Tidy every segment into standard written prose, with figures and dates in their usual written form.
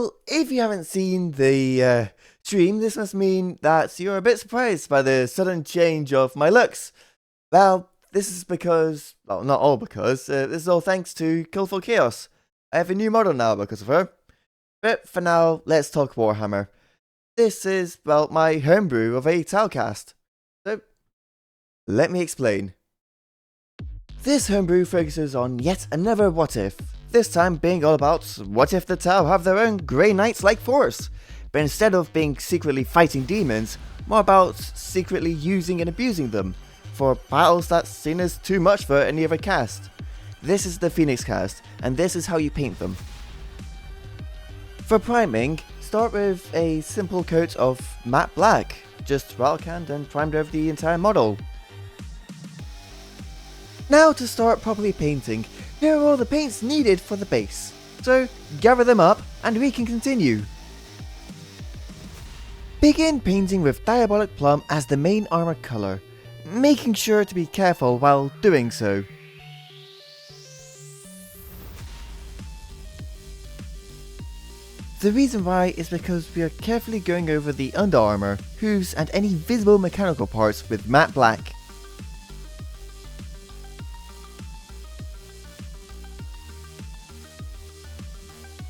Well, if you haven't seen the stream, this must mean that you're a bit surprised by the sudden change of my looks. Well, this is because, well, not all because, this is all thanks to Killful Chaos. I have a new model now because of her. But for now, let's talk Warhammer. This is, well, my homebrew of a Caste. So, let me explain. This homebrew focuses on yet another what if. This time being all about what if the Tau have their own Grey Knights-like force, but instead of being secretly fighting demons, more about secretly using and abusing them, for battles that's seen as too much for any other caste. This is the Phoenix Caste, and this is how you paint them. For priming, start with a simple coat of matte black, just rattle canned and primed over the entire model. Now to start properly painting, here are all the paints needed for the base, so gather them up and we can continue. Begin painting with Diabolic Plum as the main armor colour, making sure to be careful while doing so. The reason why is because we are carefully going over the underarmor, hooves and any visible mechanical parts with matte black.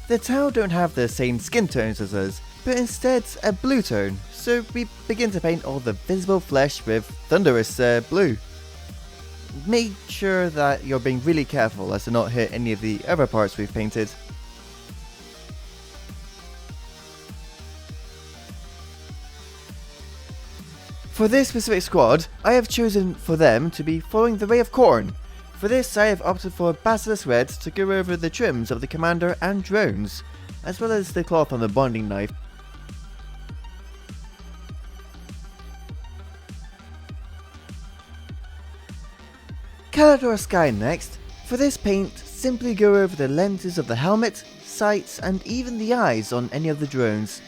The Tau don't have the same skin tones as us, but instead a blue tone, so we begin to paint all the visible flesh with thunderous blue. Make sure that you're being really careful as to not hit any of the other parts we've painted. For this specific squad, I have chosen for them to be following the Way of Khorne. For this, I have opted for Basilisk Red to go over the trims of the commander and drones, as well as the cloth on the bonding knife. Caledor Sky next. For this paint, simply go over the lenses of the helmet, sights and even the eyes on any of the drones.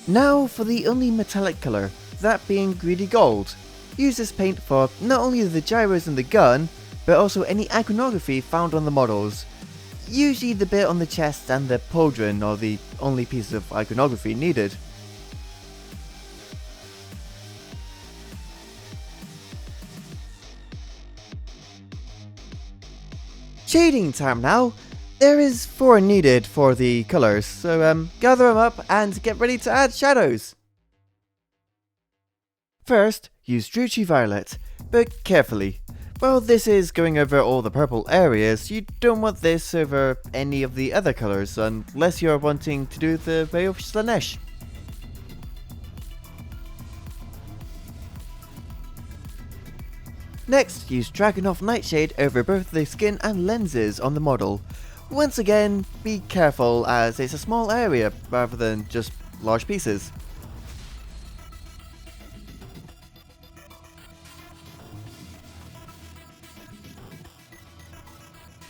Now for the only metallic colour, that being Greedy Gold. Use this paint for not only the gyros and the gun, but also any iconography found on the models. Usually the bit on the chest and the pauldron are the only pieces of iconography needed. Shading time now. There is 4 needed for the colours, so gather them up and get ready to add shadows. First, use Druchii Violet, but carefully. While this is going over all the purple areas, you don't want this over any of the other colours unless you're wanting to do the way of Slaanesh. Next, use Dragonhof Nightshade over both the skin and lenses on the model. Once again, be careful as it's a small area rather than just large pieces.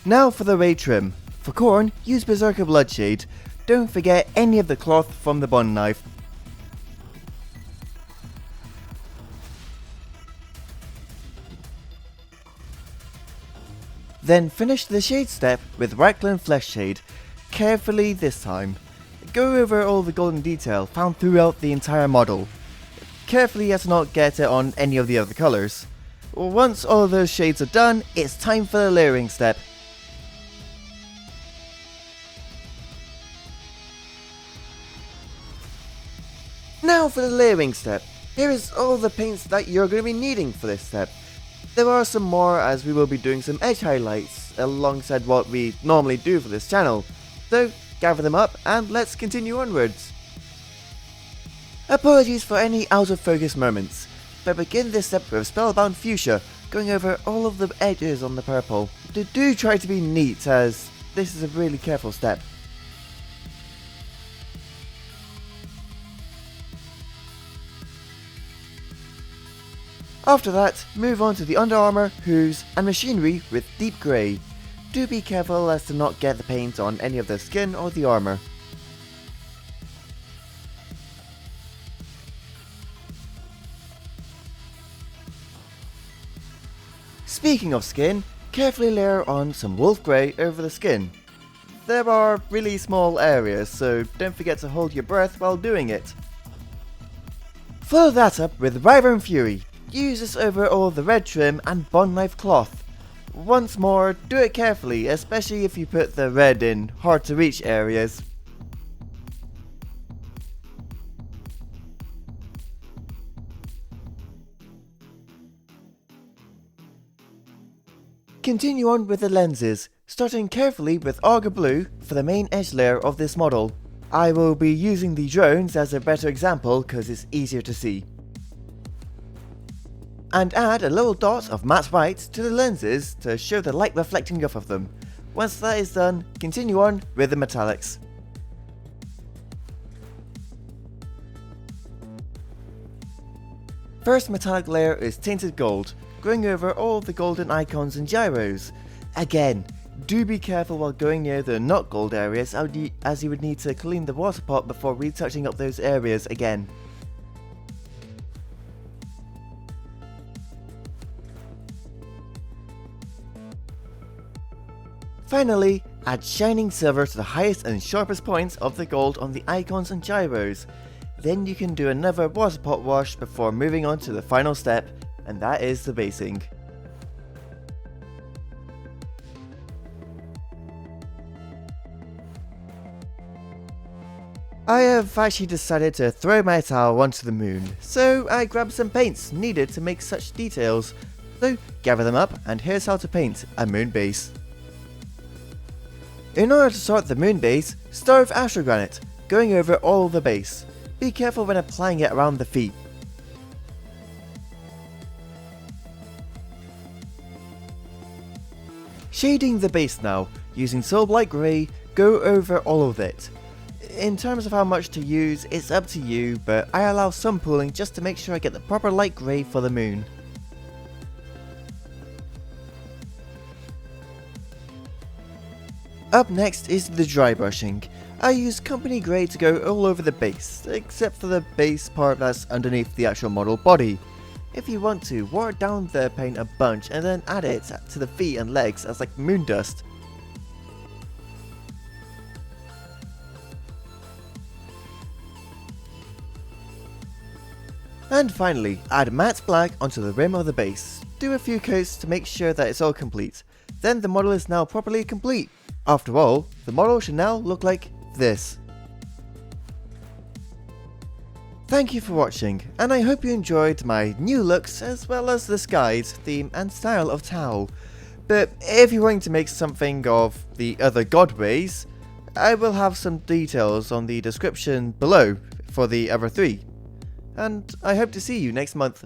Now for the raid trim. For Khorne, use Berserker Bloodshade. Don't forget any of the cloth from the bond knife. Then finish the shade step with Reikland Flesh Shade, carefully this time. Go over all the golden detail found throughout the entire model. Carefully as to not get it on any of the other colours. Once all of those shades are done, it's time for the layering step. Now for the layering step. Here is all the paints that you're going to be needing for this step. There are some more as we will be doing some edge highlights alongside what we normally do for this channel. So gather them up and let's continue onwards. Apologies for any out of focus moments, but begin this step with Spellbound Fuchsia, going over all of the edges on the purple. Do try to be neat as this is a really careful step. After that, move on to the underarmor, hooves and machinery with deep grey. Do be careful as to not get the paint on any of the skin or the armor. Speaking of skin, carefully layer on some wolf grey over the skin. there are really small areas, so don't forget to hold your breath while doing it. Follow that up with Wyvern Fury. Use this over all the red trim and bond knife cloth. Once more, do it carefully, especially if you put the red in hard to reach areas. Continue on with the lenses, starting carefully with Ogryn Blue for the main edge layer of this model. I will be using the drones as a better example because it's easier to see. And add a little dot of matte white to the lenses to show the light reflecting off of them. Once that is done, continue on with the metallics. First metallic layer is tinted gold, going over all the golden icons and gyros. Again, do be careful while going near the not gold areas as you would need to clean the water pot before retouching up those areas again. Finally, add shining silver to the highest and sharpest points of the gold on the icons and gyros. Then you can do another water pot wash before moving on to the final step, and that is the basing. I have actually decided to throw my towel onto the moon, so I grabbed some paints needed to make such details. So gather them up, and here's how to paint a moon base. In order to start the moon base, start with Astral Granite, going over all the base. Be careful when applying it around the feet. Shading the base now, using Soulblight Grey, go over all of it. In terms of how much to use, it's up to you, but I allow some pooling just to make sure I get the proper light grey for the moon. Up next is the dry brushing. I use Company Grey to go all over the base, except for the base part that's underneath the actual model body. If you want to, water down the paint a bunch and then add it to the feet and legs as like moon dust. And finally, add matte black onto the rim of the base. Do a few coats to make sure that it's all complete. Then the model is now properly complete. After all, the model should now look like this. Thank you for watching, and I hope you enjoyed my new looks as well as this guide, theme and style of Tau. But if you're wanting to make something of the other godways, I will have some details on the description below for the other three. And I hope to see you next month.